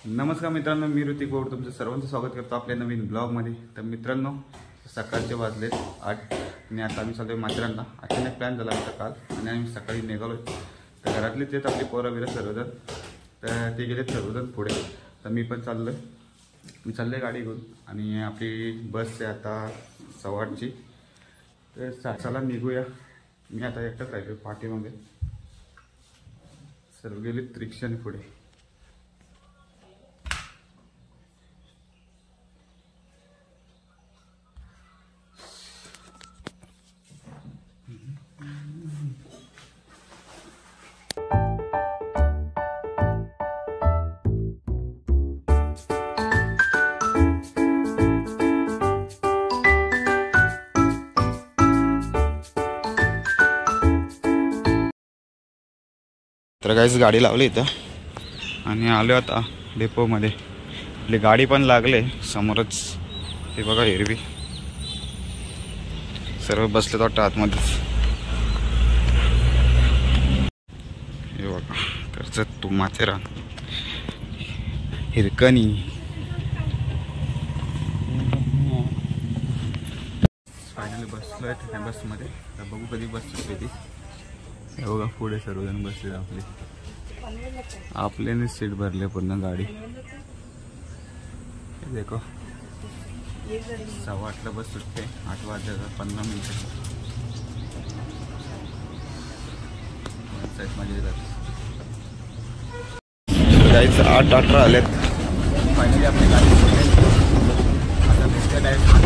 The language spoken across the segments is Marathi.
नमस्कार मित्रांनो, मी ऋतिक गौड तुमचं सर्वांचं स्वागत करतो आपल्या नवीन ब्लॉगमध्ये। तर मित्रांनो, सकाळचे वाजलेत 8 आणि आता आम्ही चाललोय माथेरानला। अचानक प्लॅन झाला होता काल आणि आम्ही सकाळी निघालो। तर घरातले तेच आपली पोरं बिरं सर्वजण, तर ते गेलेत सर्वजण पुढे। तर मी पण चाललोय गाडी घेऊन आणि आपली बस आहे आता 8:15ची। तर चला निघूया। मी आता एकटाच राहिलो पाठीमागे, सर्व गेलेत रिक्षाने पुढे। तर गाईच गाडी लावली इथं आणि आलो आता डेपोमध्ये। आपली गाडी पण लागले समोरच, ते बघा हिरवी। सर्व बसले वाटतं आतमध्येच। हे बघा कर्जत टू माथेरान हिरकणी। फायनली बसलोय त्या बसमध्ये। तर बघू कधी बस सुटते ती। हे बघा पुढे सर्वजण बसले आपल्याने सीट भरले पूर्ण गाडी। देखो 8:15ला बस सुटते, 8 वाजता 15 मिनिटं जायचं। 8:18 आलेत। फायनली आपली गाडी आता भेटते डायरेक्ट।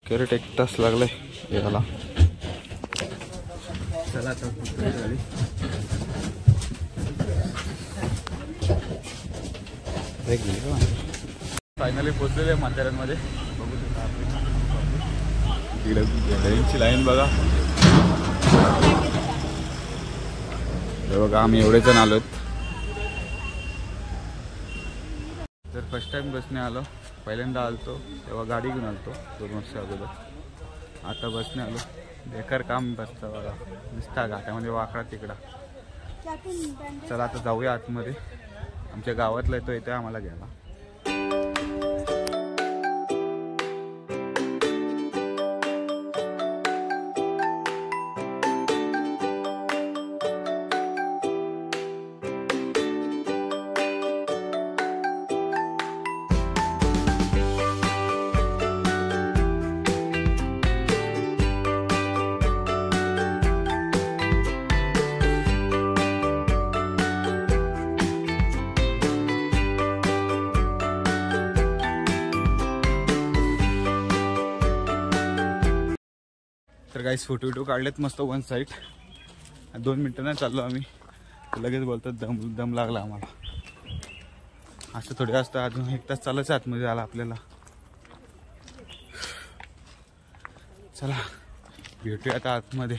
करेक्ट 1 तास लागलाय याला। चला आता गाडी फायनली पोहोचलेले माथेरानमध्ये। बघू शकता गाडीची लाईन बघा। बघा आम्ही एवढे जण आलोत। तर फर्स्ट टाइम बसने आलो, पहिल्यांदा आलतो तेव्हा गाडी घेऊन आलतो 2 वर्ष अगोदर। आता बसने आलो। बेकार काम बसतं बघा, नुसता घाटामध्ये वाकडा तिकडा। चला आता जाऊया आतमध्ये। आमच्या गावातला येतो इथे आम्हाला घ्यायला। तर गाईस फोटो काढलेत मस्त वन साईड। 2 मिनिटांना चाललो आम्ही, लगेच बोलतात दम लागला आम्हाला। असं थोडे असतं, अजून 1 तास चालायचं आतमध्ये आला आपल्याला। चला भेटूया आता आतमध्ये।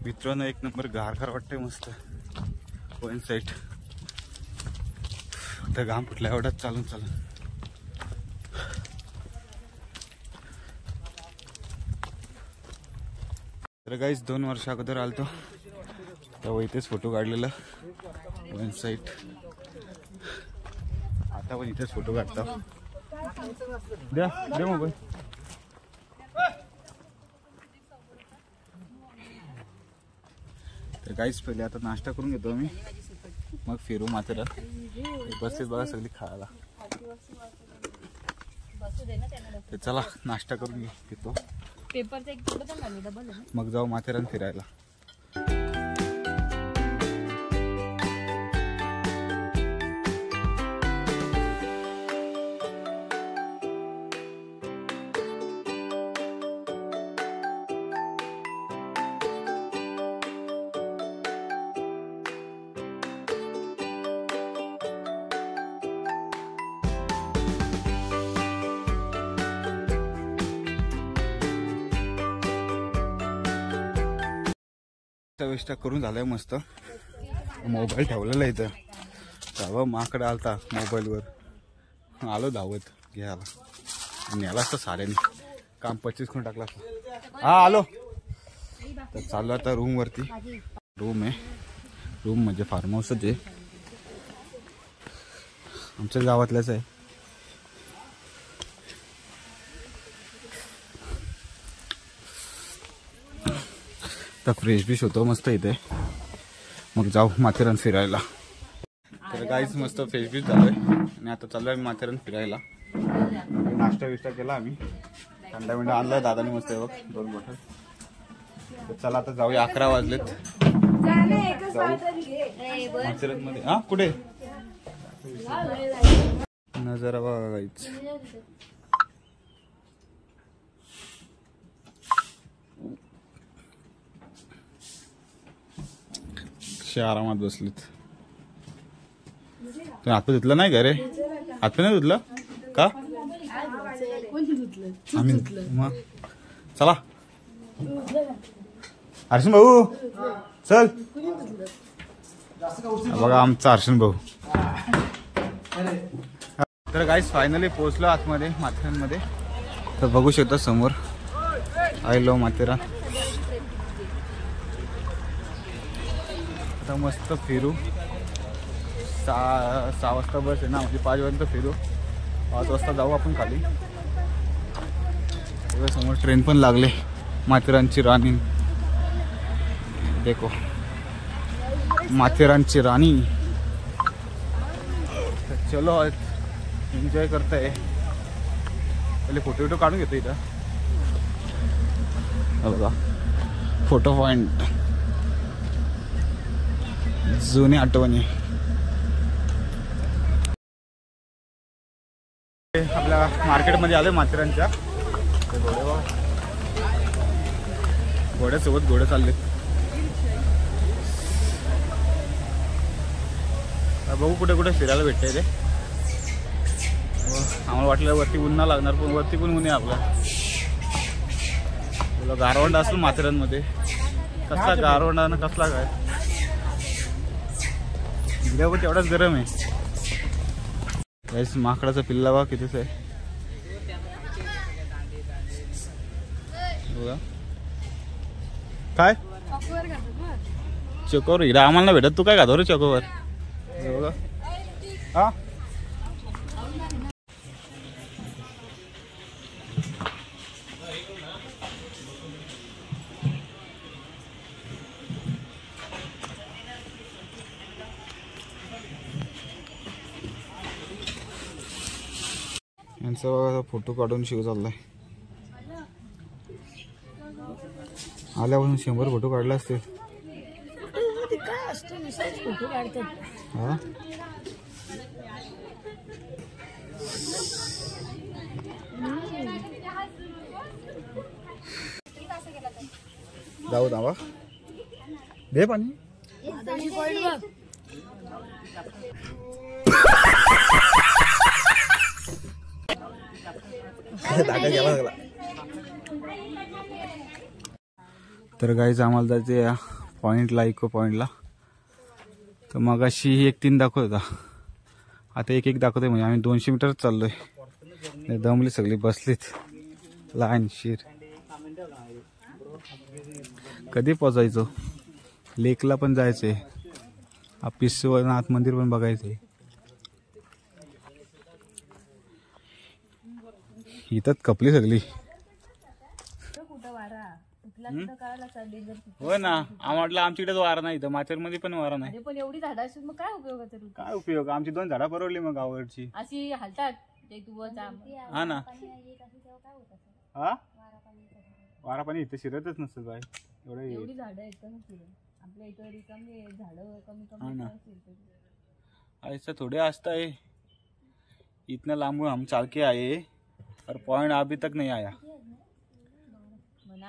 मित्रांनो एक नंबर गारगार वाटतंय मस्त वन साईड. आता घाम फुटला एवढाच चालून चालून. तर गाईस 2 वर्ष अगोदर आलतो तेव्हा इथेच फोटो काढलेला वन साईड. आता पण इथेच फोटो काढतो. द्या द्या मोबाईल. तर गाईस पहिले आता नाश्ता करून घेतो मी मग फिरू माथेरान. बसतेच बघा सगळी खायला. तर चला नाश्ता करून घेतो मग जाऊ माथेरान फिरायला. वेस्टा करून झालाय मस्त. मोबाईल ठेवलेला इथं तेव्हा माकडे आलता मोबाईलवर आलो धावत घ्यायला आणि याला असतं साऱ्याने काम 25 करून टाकला असता. हा आलो. तर चाललो आता रूम वरती. रूम आहे. रूम म्हणजे फार्म हाऊसच आहे आमच्या गावातल्याच आहे. तर फ्रेश बीश होतो मस्त इथे मग जाऊ माथेरान फिरायला. तर गाईच मस्त फ्रेश बीश झालोय आणि आता चाललोय आम्ही माथेरान फिरायला. नाश्ता विष्टा केला आम्ही. थंडा मिंडा आणलाय दादानी मस्त बघ 2 बॉटल. तर चला आता जाऊया. 11 वाजलेत. जाऊ माथेरान मध्ये. हा कुठे नजारा बघा गाईच. आरामात बसलीत. तुम्ही हातपाय धुतला नाही का रे? हातपाय नाही धुतलं का? आम्ही मग चला हर्षण भाऊ चल. बघा आमचा हर्षण भाऊ. तर गाईस फायनली पोहोचलो आतमध्ये माथेरानमध्ये. तर बघू शकता समोर आय लव्ह माथेरान. मस्त फिरू. 6 वाजता बस आहे ना म्हणजे 5 वाजता फिरू. 5 वाजता जाऊ आपण खाली. समोर ट्रेन पण लागले माथेरानची राणी. देखो माथेरानची राणी. चलो एन्जॉय करताय. पहिले फोटो विटो काढून घेतो इथं बघा. फोटो पॉइंट जुनी आठवणी. आपल्या मार्केटमध्ये आलोय माथेरानच्या. घोड्यासोबत घोडे चालले. बघू कुठे कुठे फिरायला भेटतंय ते. आम्हाला वाटलं वरती ऊन लागणार पण वरती पण ऊन आहे. आपला गारवंड असेल माथेरानमध्ये. कसला गारवंडा ना कसला काय पण तेवढाच गरम आहे. माकडाचा पिल्ला बघा कितीच आहे बघा. काय चकोर हिरा आम्हाला भेटत. तू काय खातो रे चकोवर? बघा हा यांचा फोटो काढून शिव चाललाय. आल्यापासून 100 फोटो काढले असते. हा जाऊ दावा दे पाणी. तर गाईज आम्हाला जायचे पॉईंटला, इको पॉईंटला. तर मग अशी 1-3 दाखवत होता, आता 1-1 दाखवतोय. म्हणजे आम्ही 200 मीटर चाललोय. दमली सगळी, बसलीत लहान शिर. कधी पोचायचो? लेकला पण जायचंय, पिसवनाथ मंदिर पण बघायचंय. इथं कपली सगळी. हो ना, म्हटलं आमच्याकडेच वारा नाही, इथं माथेरमध्ये पण वारा नाही. पण एवढी झाडं असून मग काय उपयोगाचं? काय उपयोग? आमची 2 झाडं परवडली मग गावाकडची. अशी हालतात. हा ना. हा, वारा पाणी इथं शिरतच नसतं बाय. एवढी झाडं आहेत आपल्या इथं रिकामी झाडं कमी ऐसा थोड़े आस्था है, इतना लांब हम चाल के आए और पॉइंट अभी तक नहीं आया.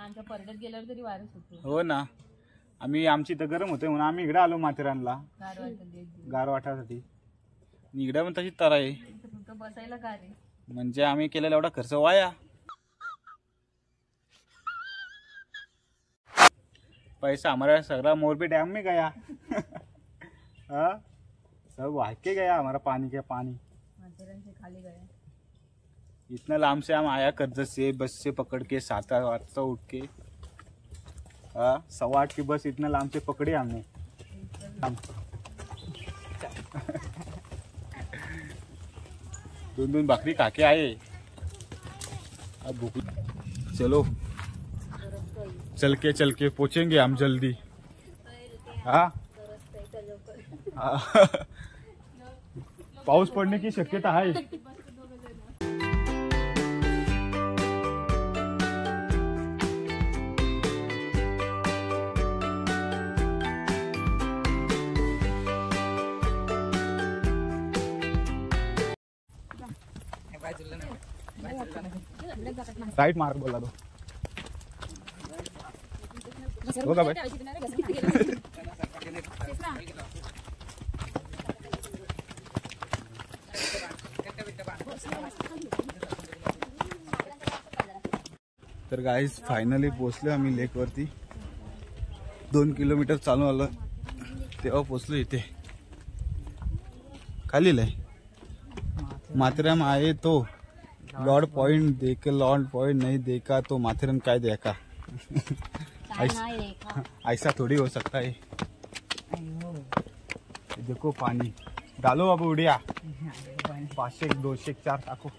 आमच्या परड्यात गेल्यावर तरी वारच होतो. हो ना, आमची इथं गरम होते म्हणून आम्ही इकडे आलो माथेरानला गार वाटासाठी. इकडे पण तशीच तर आहे, बसायला गार आहे. म्हणजे आम्ही केलेला एवढा खर्च वाया. पैसा हमारा सगळा मोरबी डैम में गया. हाँ, सब भाग के गया हमारा पानी के पानी. माथेरान से खाली गया. इतना लांब से हम आया कर्जत से, बस से पकड़ के 7-8 वाजता उठ के. हाँ, 8:15 की बस इतना लांब से पकड़ी हमने. 2 भाकरी खा के आए. अब भूख. चलो, चल के पहुंचेंगे हम जल्दी. हाँ, पाऊस पडने की शक्यता आहे. राइट मार्क बोला दो. होगा भाई. तर गाईज फायनली पोहोचलो आम्ही लेक वरती. 2 किलोमीटर चालू आलं तेव्हा पोहोचलो इथे. खाली लय माथेरान आए तो लॉर्ड पॉइंट देखे, लॉर्ड पॉइंट नहीं देखा तो माथेरान काय देखा. ऐसा थोड़ी हो सकता है. देखो पानी डालो अब उड़िया. 500, 200, 4 टाको.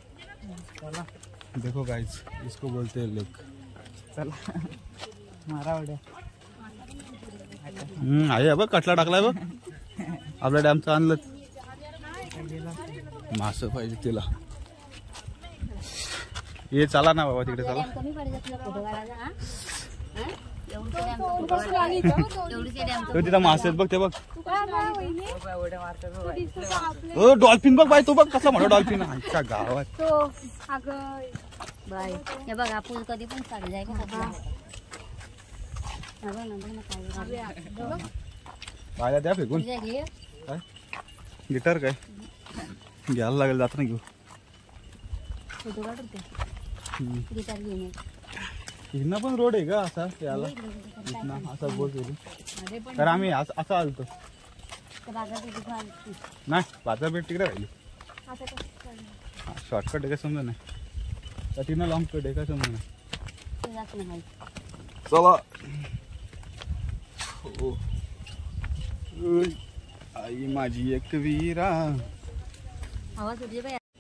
देखो गाइस, इसको बोलते हैं लेक. चला मारा उड्या. आहे बघ, कटला टाकलाय बघ. आपल्या डॅमचं आणलं. मासं पाहिजे तिला. ये चला ना बाबा, तिकडे चला. तिथं मासे आहेत बघ, ते बघ. डॉल्फिन बघ बाय, तो बघ कसा म्हणतो डॉल्फिन. आमच्या गावात हे बघ, आपण कधी पण चालू जाय पाया द्या फेकून. काय गिटार काय घ्यायला लागेल, जात ना घेऊ. गिटार घेऊन इथनं पण रोड आहे का असा याला? इथनं असा बोल केली तर आम्ही असं आलतो. नाही, बाजारपेठ तिकडे राहिली. शॉर्टकट आहे का समजा नाही, तर तिनं लॉंग कट आहे का समजा नाही. चला. आई माझी एक वीरा.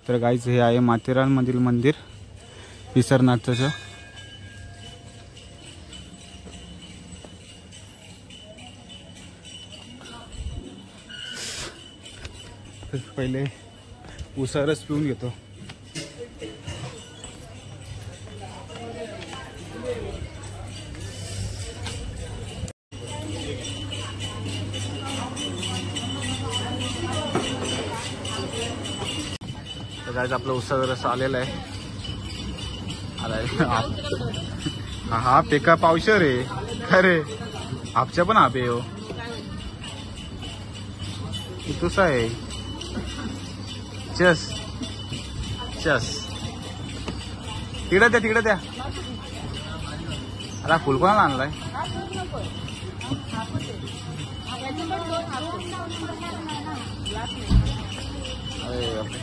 तर गाईच हे आहे माथेरान मधील मंदिर विसरनाथचं. पहिले उसारच पिऊन घेतो. तर गाईज आपलं उसाचा रस आलेला आहे. हा पेका पावशर आहे अरे. आपच्या पण आपे हो तुसा आहे. चस चस तिकडे द्या, तिकडे द्या. अरे फुल कोणाला आणलाय? अरे बापरे.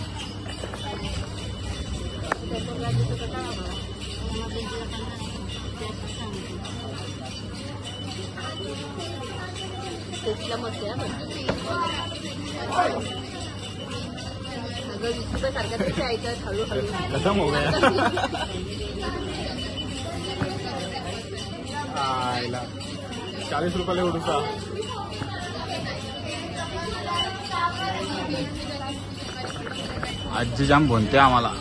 टेस्टला मस्त आहे अगं 20 रुपये सारखा तरी ऐकत हळूहळू खतम हो गया. आयला 40 रुपयाला उडूसा. आजी जाम बोलते आम्हाला.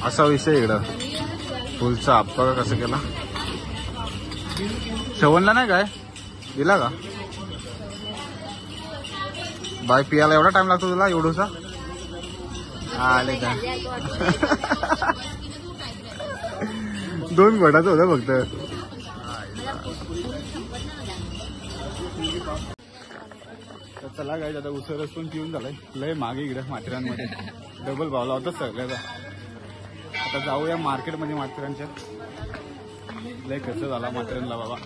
असा विषय इकडं फुलचा हप्पा का कसं केला. श्रवणला नाही काय दिला का बाय पियाला एवढा टाइम लागतो तुला एवढूसा. आले का 2 घोटाचं होतं फक्त. तर चला काय आता उसरच पण पिऊन झालाय. लय मागे इकडे माथेरानमध्ये डबल भावला होता सगळ्याचा. आता जाऊया मार्केटमध्ये माथेरानच्या. लय खर्च झाला माथेरानला बाबा.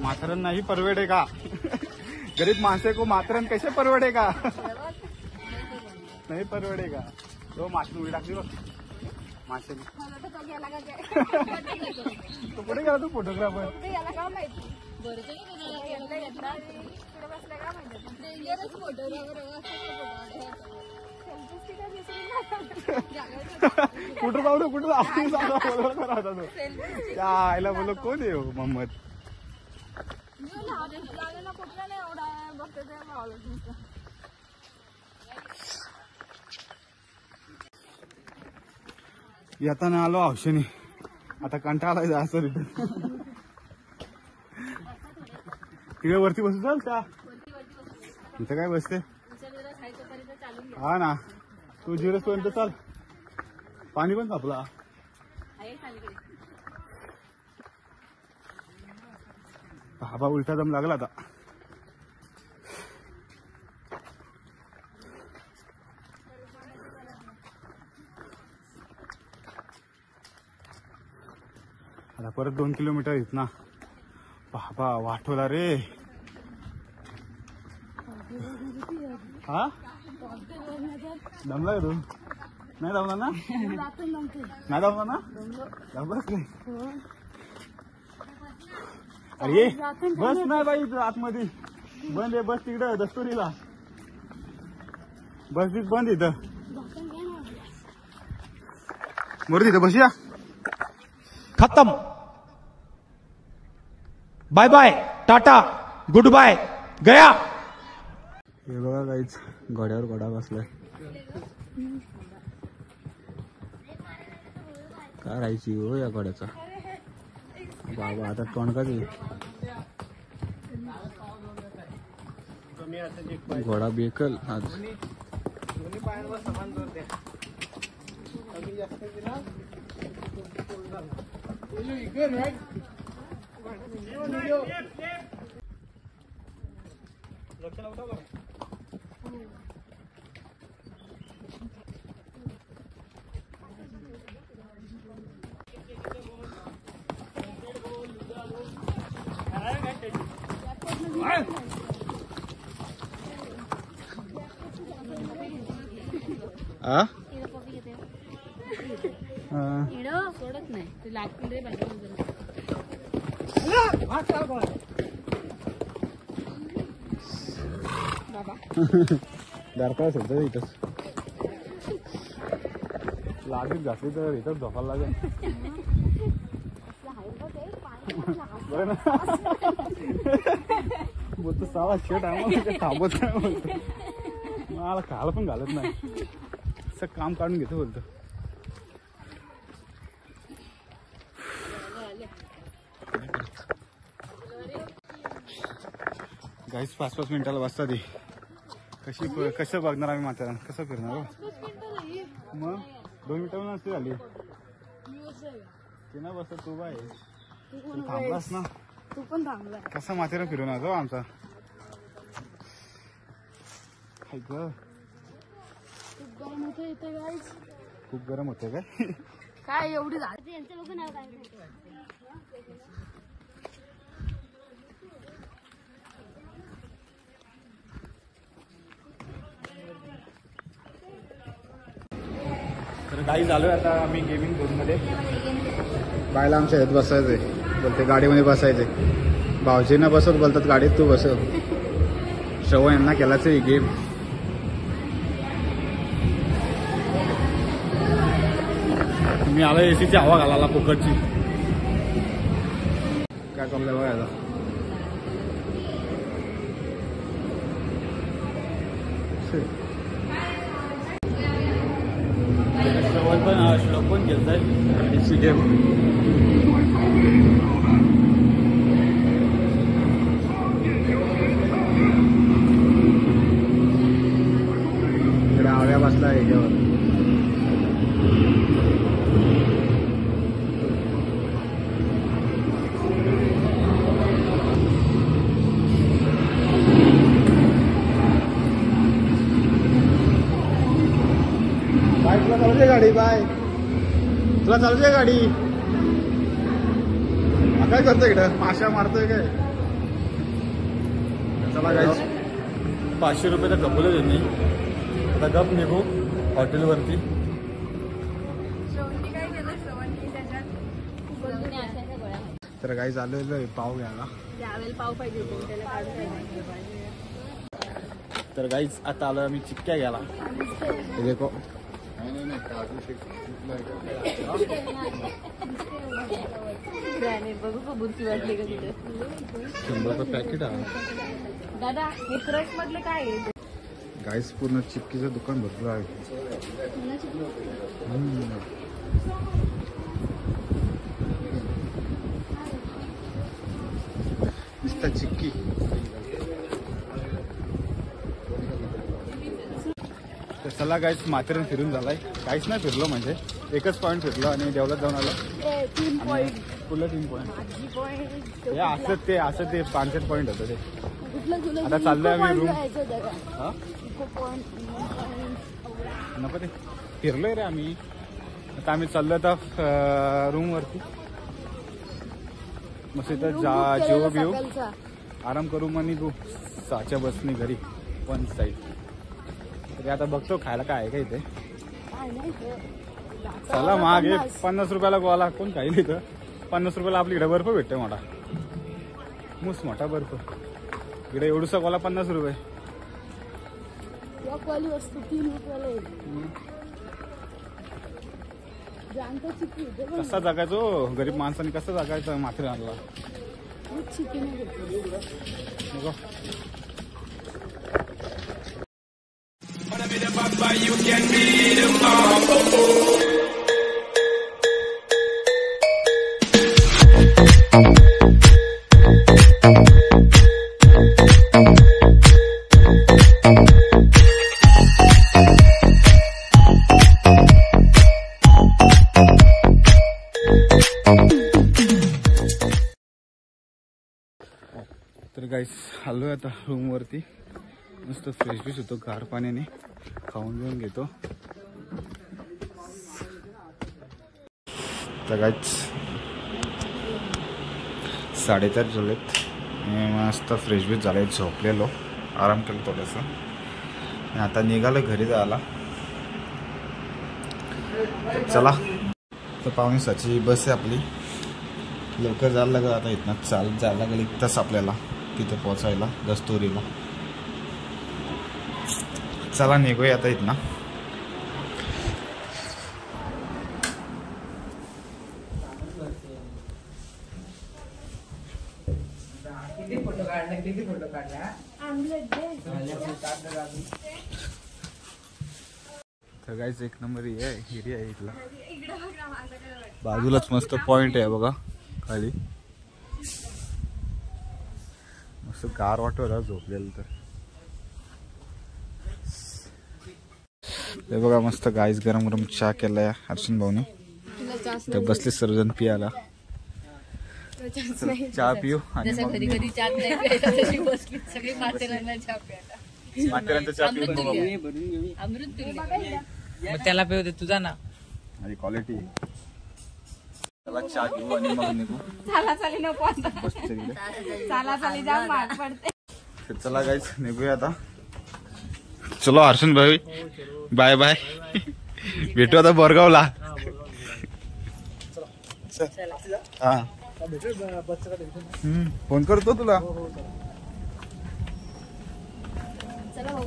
माथेरान नाही परवडे का. गरीब माणसे को माथेरान कैसे परवडे का. नाही परवडे का. तो मासे उडी टाकली बघ मासे. तो पुढे गेला तू फोटोग्राफर. कुठं जाऊ ना कुठं करा होता तो. त्या आईला बोललो कोण आहे मोहम्मद. येताना आलो औषणी. आता कंटाळा जायचं रिटर्न. तिकडे वरती बसू चाल त्या इथं काय बसते. हा ना तू जिरस पर्यंत चाल. पाणी पण तापला. बाबा उलटा दम लागला आता. आता परत 2 किलोमीटर आहेत ना. बाबा वाटवला रे. हा दमला तू. नाही दमला ना. नाही दमला ना. दमलाच नाही. अरे बस नाही बाई आतमध्ये बंद आहे. बस तिकडं दस्तुरीला बस तीच बंद. इथं मोर तिथं बसूया. खत्म. Bye bye tata good bye गया. हे बघा काहीच घोड्यावर घोडा बसलाय. काय राहायची हो या घोड्याचा. बाबा आता तोंडकाच घोडा बेकल आज. सोडत नाही ते लागतील रे दारका सुद्धा इथंच लागीच घातली तर इथंच झोपायला लागेल. बरं ना बोलतो सावा शेट आहे थांबत नाही बोलतो. मला खायला पण घालत नाही. असं काम काढून घेतो बोलतो. गाईस 5-5 मिनिटाला वाजता ती कसं बघणार आम्ही माथेरान. कसं फिरणार मग 2 मिनिटं नसते झाली. ते ना बसत तू बाय थांबलास ना. तू पण थांबला. कसा माथेरान फिरून आलो आमचा. खूप गरम होतं इथे गाईज. खूप गरम होते काय? काय एवढी झाली यांचं लोक नाव काय. तर काही झालोय आता आम्ही गेमिंग झोनमध्ये. बायला आमच्या ह्यात बसायचंय, बोलते गाडीमध्ये बसायचंय. भाऊजींना बसवत बोलतात गाडीत तू बसव. श्रवण यांना केलाच आहे गेम. मी आलो एसीची हवा घालायला फुकटची. काय चाललंय बघायला. श्रवण पण श्लोक पण खेळताय एसी गेम. इकडे आव्या बसला याच्यावर. बाय तुला चालू गाडी. बाय तुला चालू गाडी. काय करतोय इकडं माशा मारतोय काय. चला काय 500 रुपये तर कपवले त्यांनी. आता गप निघू हॉटेलवरती. तर काही झालेलं आहे पाव घ्यायला. पाव पाहिजे त्याला काढून. तर गाईच आता आलो आम्ही चिक्क्या घ्यायला. हे देखो बघू का बुरशी वाटली का तिथे. 100 रुपये पॅकेट आहे दादा. हे क्रश मधले काय आहे. गाईस पूर्ण चिक्कीचं दुकान भरपूर आहे. नुसता चिक्की. तर चला गाईस माथेरान फिरून झालाय. काहीच नाही फिरलो म्हणजे एकच पॉईंट फिरलो आणि देवळात जाऊन आलो. 3 पॉईंट. पुढलं 3 पॉईंट. हे असं ते 5 पॉईंट होतं ते. आता चाललोय आम्ही रूम. नको ते फिरलोय रे आम्ही. आता आम्ही चाललो आता रूम वरती. मस्त इथं जेव बिव आराम करू मग निघू 6च्या बसनी घरी. 1 साईड तरी आता बघतो खायला काय आहे का इथे. चला मागे 50 रुपयाला गोवाला कोण खाईल इथं. 50 रुपयाला आपली इकडे बर्फ भेटते मोठा. मोठा बर्फ इकडे एवढूसा गोला 50 रुपये. वस्तू 3 रुपयाला. कसा जगायचो गरीब माणसाने. कसं जगायचं माथेरानला. तर गाईस आलोय आता रूम वरती. मस्त फ्रेश फ्रेश होतो गार पाण्याने. खाऊन घेऊन घेतो. तर गाईस 4:30 झालेत. मस्त फ्रेश फ्रेश झाले. झोपलेलो आराम केलो थोडंसं. आता निघालो घरी जायला. चला तर 5:45ची बस आहे आपली. लवकर जायला लागेल आता. इथनं चालत जायला लागेल 1 तास आपल्याला तिथे पोहोचायला दस्तुरीला. चला निघूया आता इथनं. तर गाईच 1 नंबर एरिया आहे इथला. बाजूलाच मस्त पॉइंट आहे बघा खाली. मस्त गार वाटतं झोपलेलं. तर बघा मस्त गाईस गरम गरम चहा केलाय हर्षन भाऊने. तर बसले सर्वजण पियाला. प्यायचा chance नाही. चहा पिऊ आणि जसं मग घरी घरी चहा नाही प्यायचा तशी बसली सगळी माथेरानला चहा प्यायला. माथेरानचा चहा पिऊ अमृत बघू. तुल्य. अमृत तुल्य. मग त्याला पेव दे तुझा ना. आणि क्वालिटी त्याला चहा घेऊ आणि मग निघू. चाला चाली नको आता. बसच्या तिकडे. चाला चाली जाम महाग पडते. तर चला गाईच निघूया आता. चलो हर्षन भाई बाय बाय. भेटू आता बोरगावला. हा फोन करतो तुला. चला भाऊ.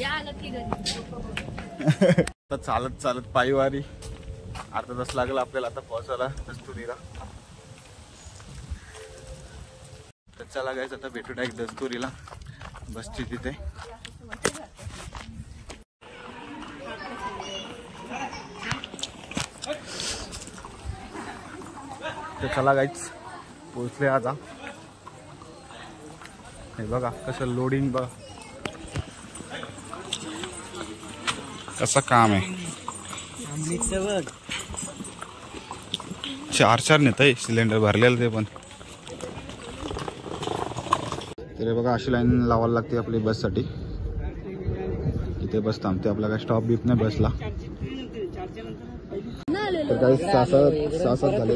या आलं की घरी. आता चालत चालत पायीवारी अर्धा तास लागला आपल्याला आता पोहोचायला दस्तुरीला. तर चला गायचं आता भेटू डायरेक्ट दस्तुरीला बसची तिथे. तर चला गाईच पोहोचले आता. हे बघा कसं लोडिंग बघ कसं काम आहे. 4 नेत आहे सिलेंडर भरलेलं ते पण. तर बघा अशी लाईन लावायला लागते आपली बससाठी. इथे बस थांबते आपला काय स्टॉप बीप नाही बसला. तर काही 6-7 झाले.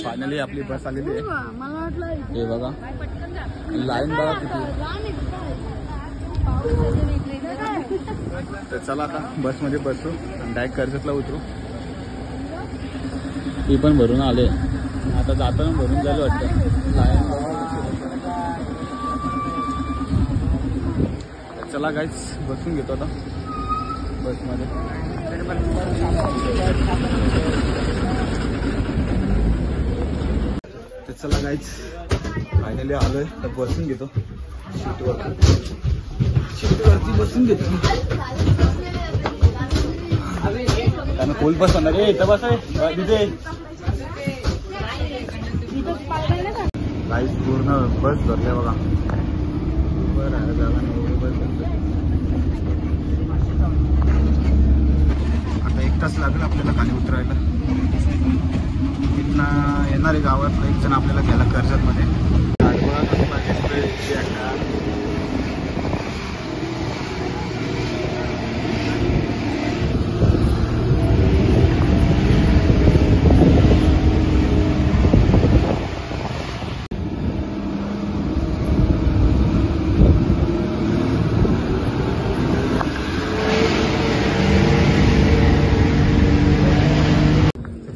फायनली आपली बस आलेली आहे. हे बघा लाईन बघा किती. तर चला आता बस मध्ये बसू आणि डायरेक्ट कर्जतला उतरू. ती पण भरून आले आता जाताना भरून झालं वाटतं लाईन. चला गाईच बसून घेतो आता बसमध्ये. तर चला गाईच फायनली आलोय तर बसून घेतो. सीटवरती बसून घेतो. त्यानं खोल बसणार रे. इथं बस आहे तिथे. गाईच पूर्ण बस भरल्या बघा. बरं जागा नाही एवढी बस भरली. आता 1 तास लागेल आपल्याला खाली उतरायला. इथनं येणारे गावात एक जण आपल्याला घ्यायला कर्जतमध्ये.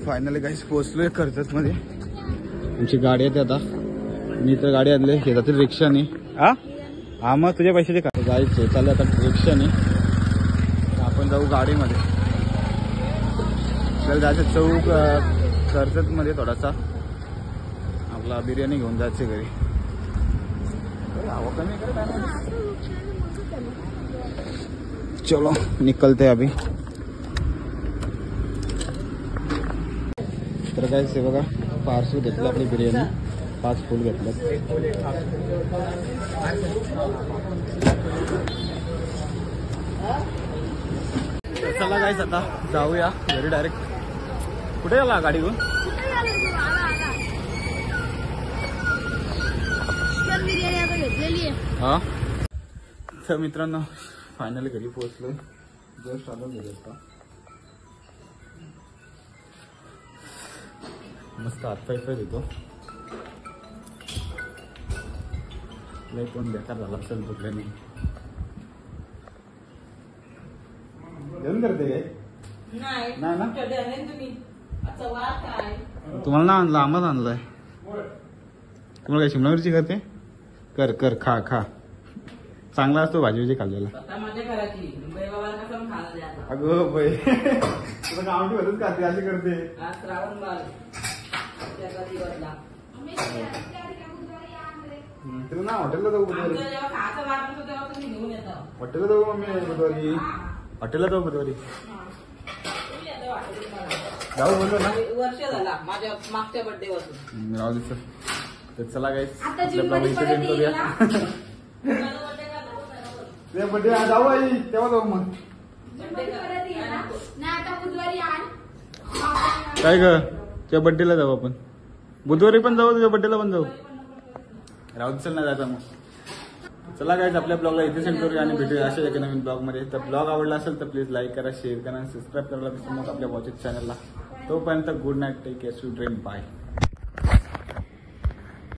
फायनली काहीच पोहोचलोय कर्जत मध्ये. आमची गाडी येते आता. मी तर गाडी आणली शेतातील रिक्षाने. हा मग तुझ्या पैशाचे का जायचे चालले आता रिक्षाने. आपण जाऊ गाडीमध्ये. आपल्याला जायचं चौक कर्जत मध्ये थोडासा आपला बिर्याणी घेऊन जायचे घरी. चलो निकलते अभी. तर काय ते बघा पार्सल घेतलं आपली बिर्याणी. 5 फुल घेतलं. चला गाईस आता जाऊया घरी डायरेक्ट. कुठे आला गाडी घेऊन. हा तर मित्रांनो फायनली घरी पोहोचलो. जस्ट आलो घरी आता. मस्त हातपाय देतो. लय पण बेकार झाला असेल कुठल्याने. घेऊन करते काय नाही ना. तुम्हाला ना आणलं आम्हाला आणलंय. तुम्हाला काय शिमला मिरची करते. कर कर खा खा. चांगला असतो भाजी भाजी खाल्लेला. अगं बाई तुला गावठी भरच खाते अशी करते. तुला ना हॉटेलला जाऊ बुधवारी. हॉटेलला जाऊ मम्मी बुधवारी. हॉटेलला जाऊ बुधवारी. जाऊ बोललो ना. वर्ष झाला माझ्या मागच्या बर्थडे पासून. राहू दे सर. तर चला गाईस इथे करूया. बर्थडे जाऊ आई तेव्हा जाऊ मग. काय ग त्या बर्थडेला जाऊ आपण. बुधवारी पण जाऊ, तुझ्या बड्डेला पण जाऊ. राहू चल ना जायचं मग. चला गाईज, आपल्या ब्लॉगला इथे सेंड करूया आणि भेटूया अशा एका नवीन ब्लॉगमध्ये. तर ब्लॉग आवडला असेल तर प्लीज लाईक करा, शेअर करा आणि सबस्क्राईब करायला विसरू नका आपल्या वॉचेस चॅनलला. तोपर्यंत good night, take care, sweet dream, bye.